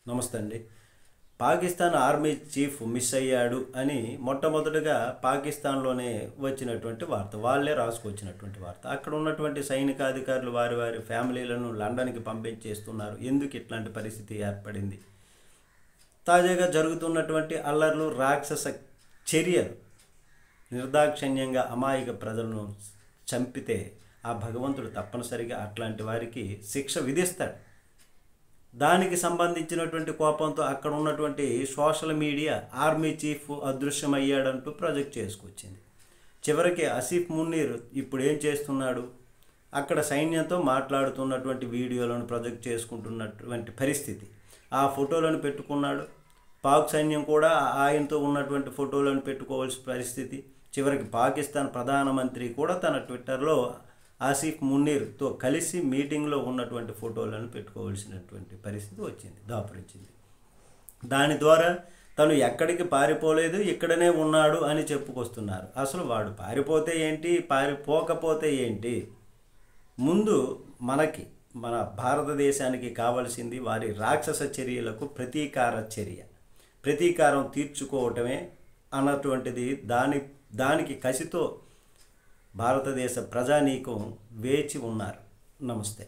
నమస్తే అండి. Pakistan army chief miss అయ్యాడు అని మొట్టమొదటిగా పాకిస్తాన్లోనే వచ్చినటువంటి వార్త, వాళ్ళే రాసుకొచ్చినటువంటి వార్త. అక్కడ ఉన్నటువంటి సైనికాధికారులు వారి వారి ఫ్యామిలీలను లండన్కి పంపించేస్తున్నారు. ఎందుకు ఇట్లాంటి పరిస్థితి ఏర్పడింది? తాజాగా జరుగుతున్నటువంటి అల్లర్లు, రాక్షస చర్యలు, నిర్దాక్షిణ్యంగా అమాయక ప్రజలను చంపితే ఆ భగవంతుడు తప్పనిసరిగా అట్లాంటి వారికి శిక్ష విధిస్తాడు. దానికి సంబంధించినటువంటి కోపంతో అక్కడ ఉన్నటువంటి సోషల్ మీడియా ఆర్మీ చీఫ్ అదృశ్యమయ్యాడంటూ ప్రాజెక్ట్ చేసుకొచ్చింది. చివరికి ఆసిఫ్ మున్నీర్ ఇప్పుడు ఏం చేస్తున్నాడు? అక్కడ సైన్యంతో మాట్లాడుతున్నటువంటి వీడియోలను ప్రొజెక్ట్ చేసుకుంటున్నటువంటి పరిస్థితి. ఆ ఫోటోలను పెట్టుకున్నాడు. పాక్ సైన్యం కూడా ఆయనతో ఉన్నటువంటి ఫోటోలను పెట్టుకోవాల్సిన పరిస్థితి. చివరికి పాకిస్తాన్ ప్రధానమంత్రి కూడా తన ట్విట్టర్లో ఆసిఫ్ మున్నీర్తో కలిసి మీటింగ్లో ఉన్నటువంటి ఫోటోలను పెట్టుకోవాల్సినటువంటి పరిస్థితి వచ్చింది, దాపురించింది. దాని ద్వారా తను ఎక్కడికి పారిపోలేదు, ఇక్కడనే ఉన్నాడు అని చెప్పుకొస్తున్నారు. అసలు వాడు పారిపోతే ఏంటి, పారిపోకపోతే ఏంటి? ముందు మన భారతదేశానికి కావాల్సింది వారి రాక్షస చర్యలకు ప్రతీకారం తీర్చుకోవటమే అన్నటువంటిది. దానికి కసితో భారతదేశ ప్రజానీకం వేచి ఉన్నారు. నమస్తే.